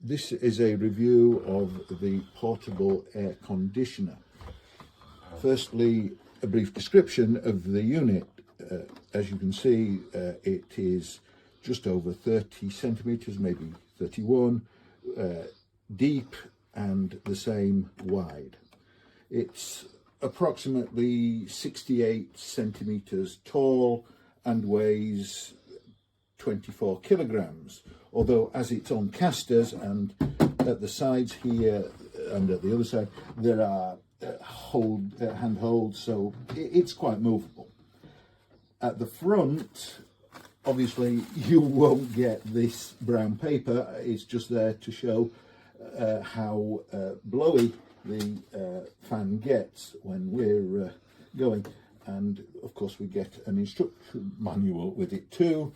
This is a review of the portable air conditioner. Firstly, a brief description of the unit. As you can see, it is just over 30 centimetres, maybe 31, deep and the same wide. It's approximately 68 centimetres tall and weighs 24 kilograms, although as it's on casters and at the sides here and at the other side there are handholds, so it's quite movable. At the front, obviously you won't get this brown paper. It's just there to show how blowy the fan gets when we're going, and of course we get an instruction manual with it too.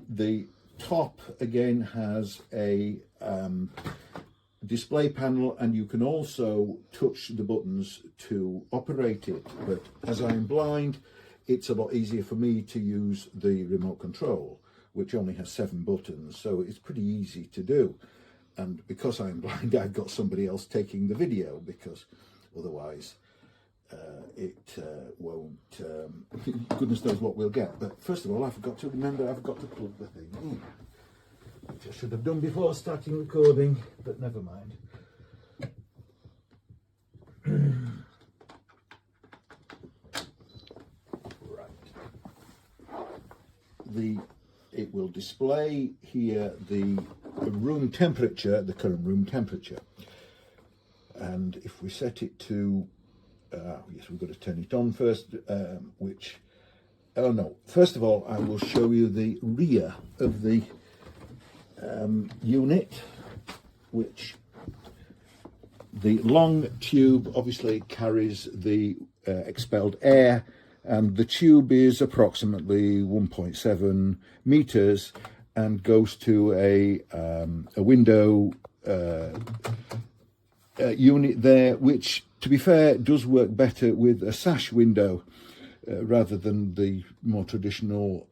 The top again has a display panel, and you can also touch the buttons to operate it, but as I'm blind, it's a lot easier for me to use the remote control, which only has 7 buttons, so it's pretty easy to do. And because I'm blind, I've got somebody else taking the video, because otherwise it won't, goodness knows what we'll get. But first of all, I've got to remember I've got to plug the thing in, which I should have done before starting recording, but never mind. It will display here the room temperature, the current room temperature, and if we set it to yes, we've got to turn it on first, first of all I will show you the rear of the unit, which the long tube obviously carries the expelled air, and the tube is approximately 1.7 meters and goes to a window unit there, which, to be fair, does work better with a sash window rather than the more traditional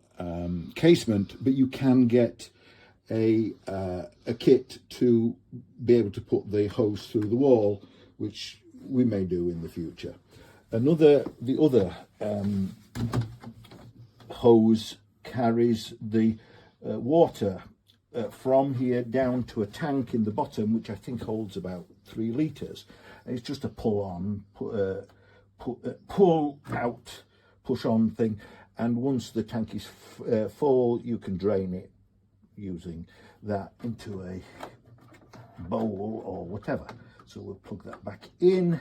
casement. But you can get a kit to be able to put the hose through the wall, which we may do in the future. The other hose carries the water from here down to a tank in the bottom, which I think holds about 3 litres. It's just a pull out, push on thing, and once the tank is full, you can drain it using that into a bowl or whatever. So we'll plug that back in.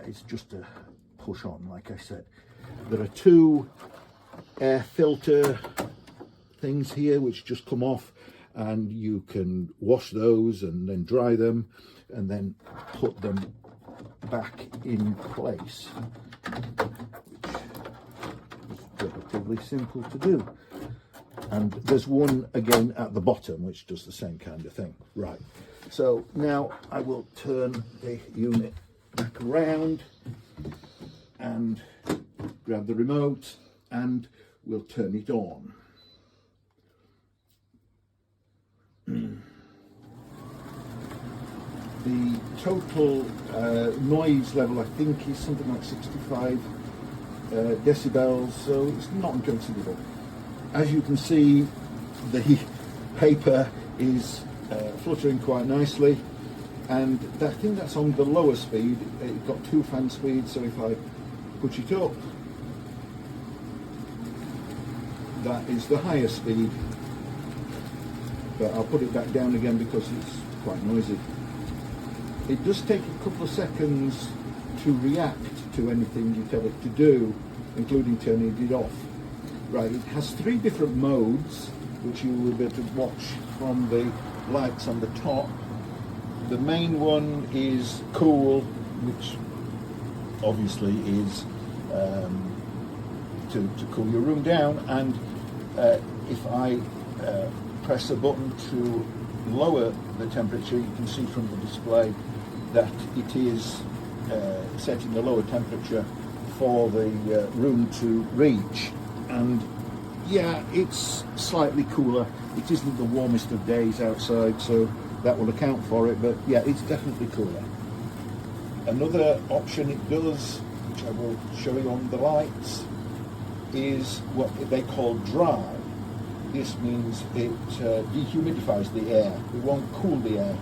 It's just a push on, like I said. There are 2 air filter things here which just come off, and you can wash those and then dry them and then put them back in place, which is relatively simple to do. And there's one again at the bottom which does the same kind of thing. Right, so now I will turn the unit back around and grab the remote, and we'll turn it on. The total noise level, I think, is something like 65 decibels, so it's not inconsiderable. As you can see, the paper is fluttering quite nicely, and I think that's on the lower speed. It's got 2 fan speeds, so if I push it up, that is the higher speed, but I'll put it back down again because it's quite noisy. It does take a couple of seconds to react to anything you tell it to do, including turning it off. Right, it has 3 different modes, which you will be able to watch from the lights on the top. The main one is cool, which obviously is to cool your room down, and if I press a button to lower the temperature, you can see from the display that it is setting a lower temperature for the room to reach, and Yeah, it's slightly cooler. It isn't the warmest of days outside, so that will account for it, but yeah, it's definitely cooler. Another option it does, which I will show you on the lights, is what they call dry. This means it dehumidifies the air. It won't cool the air,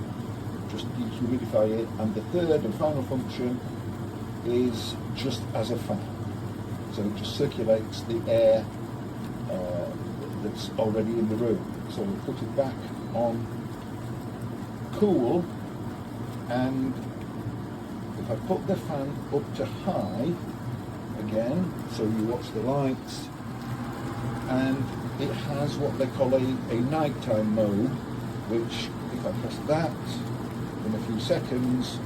just dehumidify it. And the third and final function is just as a fan. So it just circulates the air that's already in the room. So we put it back on cool, and if I put the fan up to high again, so you watch the lights, and it has what they call a nighttime mode, which if I press that, in a few seconds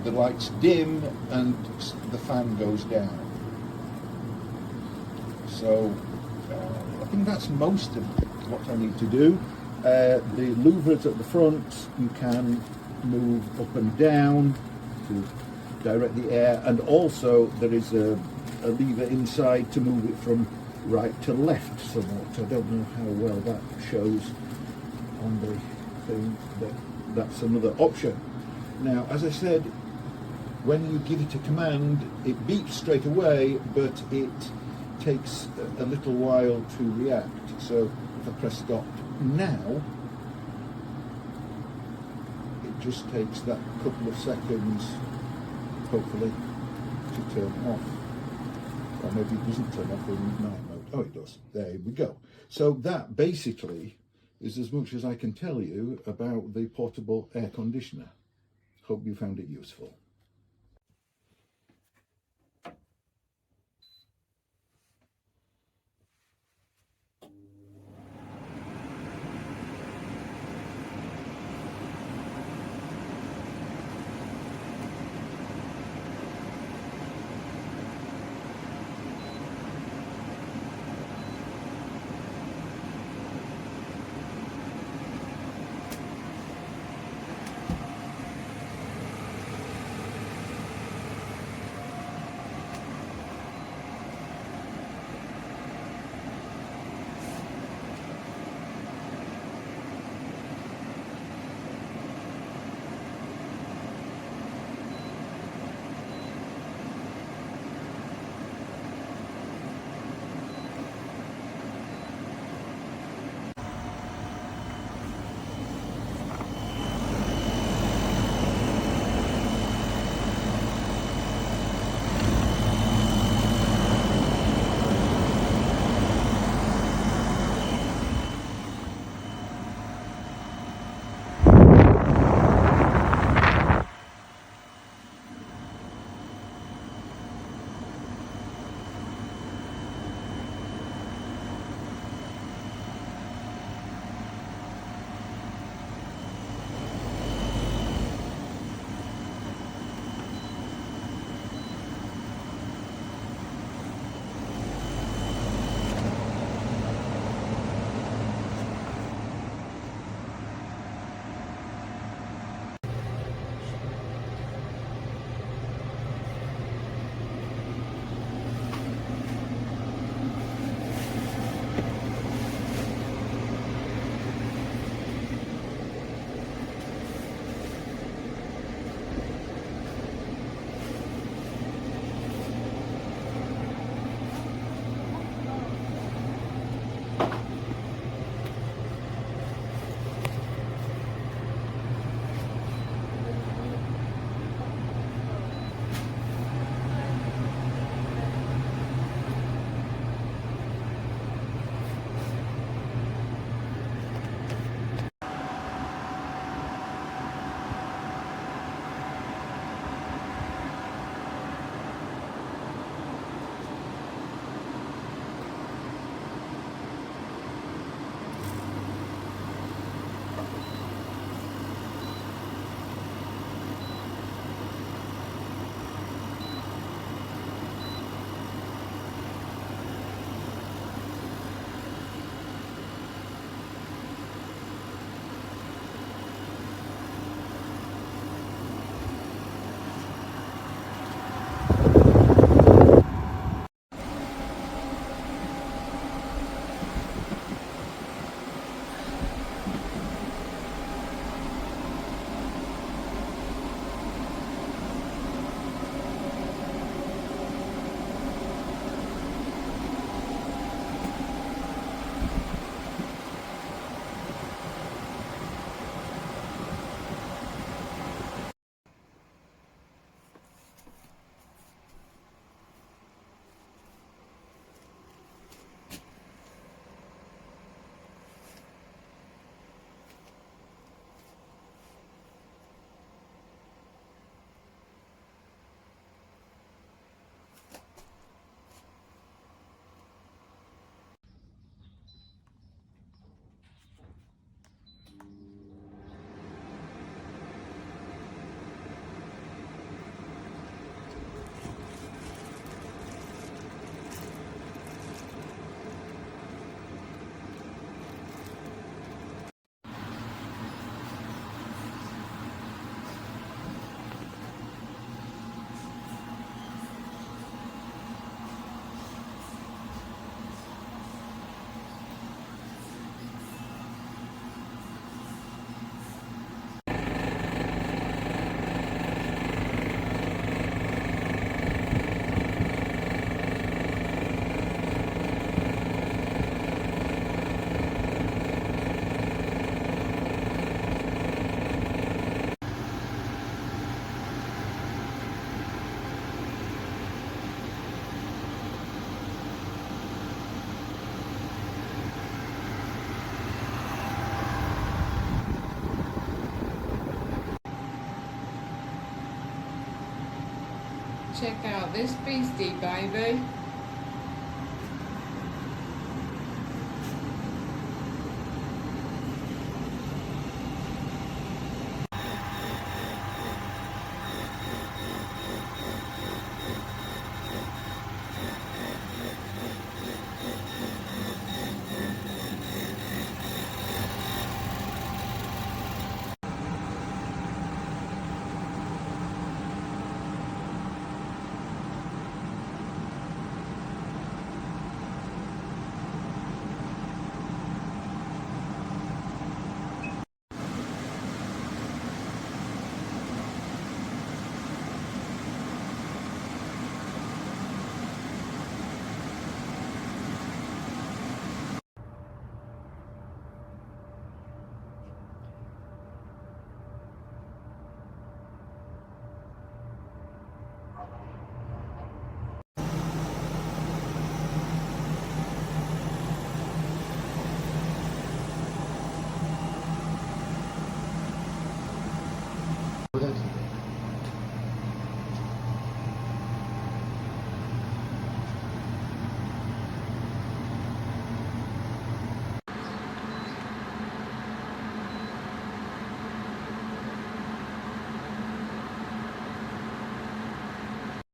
the lights dim and the fan goes down. So I think that's most of what I need to do. The louvers at the front you can move up and down to direct the air, and also there is a lever inside to move it from right to left somewhat. I don't know how well that shows on the thing, but that's another option. Now, as I said, when you give it a command, it beeps straight away, but it takes a little while to react. So if I press stop now, it just takes that couple of seconds, hopefully, to turn off. Or maybe it doesn't turn off in night mode. Oh, it does. There we go. So that basically is as much as I can tell you about the portable air conditioner. Hope you found it useful. check out this beastie, baby.